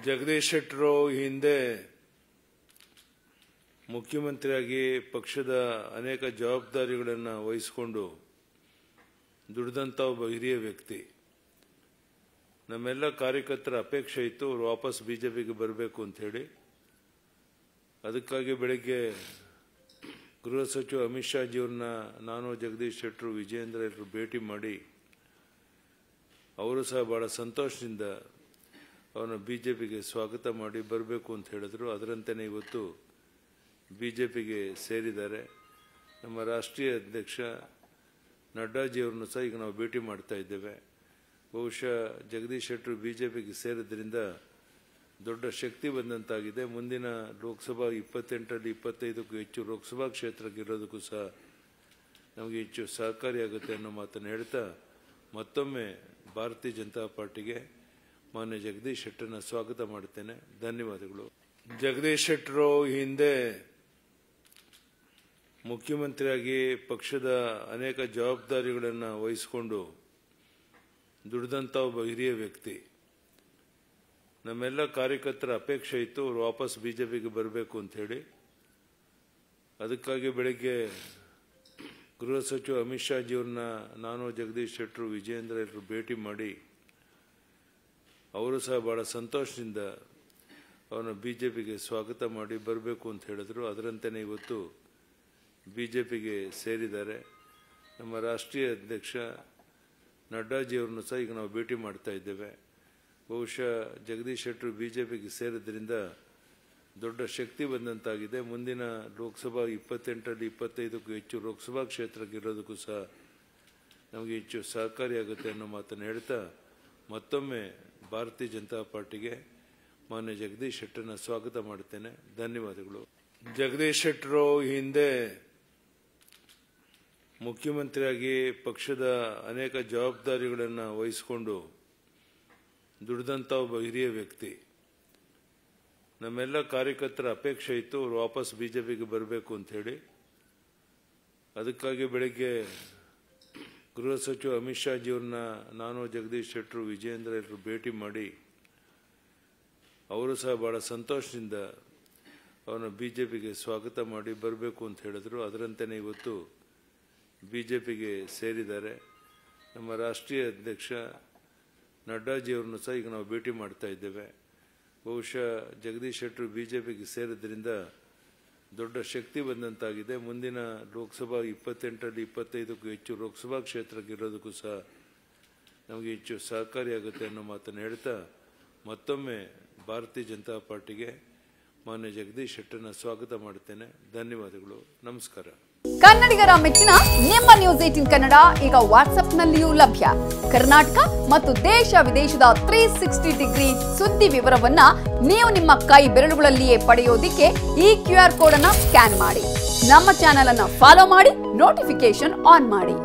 ಜಗದೀಶ್ ಶೆಟ್ಟರು ಹಿಂದೆ ಮುಖ್ಯಮಂತ್ರಿಯಾಗಿ ಪಕ್ಷದ ಅನೇಕ ಜವಾಬ್ದಾರಿಗಳನ್ನು ವಹಿಸಿಕೊಂಡು ದುಡಿದಂತ ಒಬ್ಬ ಹಿರಿಯ ವ್ಯಕ್ತಿ. ನಮ್ಮೆಲ್ಲ ಕಾರ್ಯಕರ್ತರ ಅಪೇಕ್ಷೆ ಇತ್ತು ಅವರು ವಾಪಸ್ ಬಿಜೆಪಿಗೆ ಬರಬೇಕು ಅಂತ ಹೇಳಿ. ಅದಕ್ಕಾಗಿ ಬೆಳಗ್ಗೆ ಗೃಹ ಸಚಿವ ಅಮಿತ್ ಶಾ ಜಿಯವರನ್ನ ನಾನು ಜಗದೀಶ್ ಶೆಟ್ಟರು ವಿಜಯೇಂದ್ರ ಎಲ್ಲರೂ ಭೇಟಿ ಮಾಡಿ ಅವರು ಸಹ ಬಹಳ ಸಂತೋಷದಿಂದ ಅವರನ್ನು ಬಿಜೆಪಿಗೆ ಸ್ವಾಗತ ಮಾಡಿ ಬರಬೇಕು ಅಂತ ಹೇಳಿದ್ರು. ಅದರಂತೆಯೇ ಇವತ್ತು ಬಿಜೆಪಿಗೆ ಸೇರಿದ್ದಾರೆ. ನಮ್ಮ ರಾಷ್ಟ್ರೀಯ ಅಧ್ಯಕ್ಷ ನಡ್ಡಾಜಿಯವರನ್ನು ಸಹ ಈಗ ನಾವು ಭೇಟಿ ಮಾಡ್ತಾ ಇದ್ದೇವೆ. ಬಹುಶಃ ಜಗದೀಶ್ ಶೆಟ್ಟರು ಬಿಜೆಪಿಗೆ ಸೇರಿದ್ರಿಂದ ದೊಡ್ಡ ಶಕ್ತಿ ಬಂದಂತಾಗಿದೆ. ಮುಂದಿನ ಲೋಕಸಭಾ 28ರಲ್ಲಿ 25ಕ್ಕೂ ಹೆಚ್ಚು ಲೋಕಸಭಾ ಕ್ಷೇತ್ರಕ್ಕೆ ಇರೋದಕ್ಕೂ ಸಹ ನಮಗೆ ಹೆಚ್ಚು ಸಹಕಾರಿಯಾಗುತ್ತೆ ಅನ್ನೋ ಮಾತನ್ನು ಹೇಳ್ತಾ ಮತ್ತೊಮ್ಮೆ ಭಾರತೀಯ ಜನತಾ ಪಾರ್ಟಿಗೆ ಮಾನ್ಯ ಜಗದೀಶ್ ಶೆಟ್ಟರನ್ನ ಸ್ವಾಗತ ಮಾಡುತ್ತೇನೆ. ಧನ್ಯವಾದಗಳು. ಜಗದೀಶ್ ಶೆಟ್ಟರು ಹಿಂದೆ ಮುಖ್ಯಮಂತ್ರಿಯಾಗಿ ಪಕ್ಷದ ಅನೇಕ ಜವಾಬ್ದಾರಿಗಳನ್ನು ವಹಿಸಿಕೊಂಡು ದುಡಿದಂತ ಒಬ್ಬ ಹಿರಿಯ ವ್ಯಕ್ತಿ. ನಮ್ಮೆಲ್ಲ ಕಾರ್ಯಕರ್ತರ ಅಪೇಕ್ಷೆ ಇತ್ತು ಅವರು ವಾಪಸ್ ಬಿಜೆಪಿಗೆ ಬರಬೇಕು ಅಂತ ಹೇಳಿ. ಅದಕ್ಕಾಗಿ ಬೆಳಗ್ಗೆ ಗೃಹ ಸಚಿವ ಅಮಿತ್ ಶಾ ಜಿಯವರನ್ನ ನಾನು ಜಗದೀಶ್ ಶೆಟ್ಟರು ವಿಜಯೇಂದ್ರ ಎಲ್ಲರೂ ಭೇಟಿ ಮಾಡಿ ಅವರು ಸಹ ಬಹಳ ಸಂತೋಷದಿಂದ ಅವರನ್ನು ಬಿಜೆಪಿಗೆ ಸ್ವಾಗತ ಮಾಡಿ ಬರಬೇಕು ಅಂತ ಹೇಳಿದ್ರು. ಅದರಂತೆಯೇ ಇವತ್ತು ಬಿಜೆಪಿಗೆ ಸೇರಿದ್ದಾರೆ. ನಮ್ಮ ರಾಷ್ಟ್ರೀಯ ಅಧ್ಯಕ್ಷ ನಡ್ಡಾಜಿಯವರನ್ನು ಸಹ ಈಗ ನಾವು ಭೇಟಿ ಮಾಡ್ತಾ ಇದ್ದೇವೆ. ಬಹುಶಃ ಜಗದೀಶ್ ಶೆಟ್ಟರು ಬಿಜೆಪಿಗೆ ಸೇರಿದ್ರಿಂದ ದೊಡ್ಡ ಶಕ್ತಿ ಬಂದಂತಾಗಿದೆ. ಮುಂದಿನ ಲೋಕಸಭಾ 28ರಲ್ಲಿ 25ಕ್ಕೂ ಹೆಚ್ಚು ಲೋಕಸಭಾ ಕ್ಷೇತ್ರಕ್ಕೆ ಇರೋದಕ್ಕೂ ಸಹ ನಮಗೆ ಹೆಚ್ಚು ಸಹಕಾರಿಯಾಗುತ್ತೆ ಅನ್ನೋ ಮಾತನ್ನು ಹೇಳ್ತಾ ಮತ್ತೊಮ್ಮೆ ಭಾರತೀಯ ಜನತಾ ಪಾರ್ಟಿಗೆ ಮಾನ್ಯ ಜಗದೀಶ್ ಶೆಟ್ಟರನ್ನ ಸ್ವಾಗತ ಮಾಡುತ್ತೇನೆ. ಧನ್ಯವಾದಗಳು. ಜಗದೀಶ್ ಶೆಟ್ಟರು ಹಿಂದೆ ಮುಖ್ಯಮಂತ್ರಿಯಾಗಿ ಪಕ್ಷದ ಅನೇಕ ಜವಾಬ್ದಾರಿಗಳನ್ನು ವಹಿಸಿಕೊಂಡು ದುಡಿದಂತ ಒಬ್ಬ ಹಿರಿಯ ವ್ಯಕ್ತಿ. ನಮ್ಮೆಲ್ಲ ಕಾರ್ಯಕರ್ತರ ಅಪೇಕ್ಷೆ ಇತ್ತು ಅವರು ವಾಪಸ್ ಬಿಜೆಪಿಗೆ ಬರಬೇಕು ಅಂತ ಹೇಳಿ. ಅದಕ್ಕಾಗಿ ಬೆಳಗ್ಗೆ ಗೃಹ ಸಚಿವ ಅಮಿತ್ ಶಾ ಜಿಯವರನ್ನ ನಾನು ಜಗದೀಶ್ ಶೆಟ್ಟರು ವಿಜಯೇಂದ್ರ ಎಲ್ಲರೂ ಭೇಟಿ ಮಾಡಿ ಅವರು ಸಹ ಬಹಳ ಸಂತೋಷದಿಂದ ಅವರನ್ನು ಬಿಜೆಪಿಗೆ ಸ್ವಾಗತ ಮಾಡಿ ಬರಬೇಕು ಅಂತ ಹೇಳಿದ್ರು. ಅದರಂತೆಯೇ ಇವತ್ತು ಬಿಜೆಪಿಗೆ ಸೇರಿದ್ದಾರೆ. ನಮ್ಮ ರಾಷ್ಟ್ರೀಯ ಅಧ್ಯಕ್ಷ ನಡ್ಡಾಜಿಯವರನ್ನು ಸಹ ಈಗ ನಾವು ಭೇಟಿ ಮಾಡ್ತಾ ಇದ್ದೇವೆ. ಬಹುಶಃ ಜಗದೀಶ್ ಶೆಟ್ಟರು ಬಿಜೆಪಿಗೆ ಸೇರಿದ್ರಿಂದ ದೊಡ್ಡ ಶಕ್ತಿ ಬಂದಂತಾಗಿದೆ. ಮುಂದಿನ ಲೋಕಸಭಾ 28ರಲ್ಲಿ 25ಕ್ಕೂ ಹೆಚ್ಚು ಲೋಕಸಭಾ ಕ್ಷೇತ್ರಕ್ಕೆ ಇರೋದಕ್ಕೂ ಸಹ ನಮಗೆ ಹೆಚ್ಚು ಸಹಕಾರಿಯಾಗುತ್ತೆ ಅನ್ನೋ ಮಾತನ್ನು ಹೇಳ್ತಾ ಮತ್ತೊಮ್ಮೆ ಭಾರತೀಯ ಜನತಾ ಪಾರ್ಟಿಗೆ ಮಾನ್ಯ ಜಗದೀಶ್ ಶೆಟ್ಟರನ್ನ ಸ್ವಾಗತ ಮಾಡುತ್ತೇನೆ. ಧನ್ಯವಾದಗಳು. ನಮಸ್ಕಾರ. ಕನ್ನಡಿಗರ ಮೆಚ್ಚಿನ ನಿಮ್ಮ ನ್ಯೂಸ್ 18 ಕನ್ನಡ ಈಗ ವಾಟ್ಸ್ಆಪ್ನಲ್ಲಿಯೂ ಲಭ್ಯ. ಕರ್ನಾಟಕ ಮತ್ತು ದೇಶ ವಿದೇಶದ 360 ಡಿಗ್ರಿ ಸುದ್ದಿ ವಿವರವನ್ನ ನೀವು ನಿಮ್ಮ ಕೈ ಬೆರಳುಗಳಲ್ಲಿಯೇ ಪಡೆಯೋದಿಕ್ಕೆ ಈ QR ಕೋಡ್ ಅನ್ನ ಸ್ಕ್ಯಾನ್ ಮಾಡಿ. ನಮ್ಮ ಚಾನೆಲ್ ಅನ್ನ ಫಾಲೋ ಮಾಡಿ, ನೋಟಿಫಿಕೇಶನ್ ಆನ್ ಮಾಡಿ.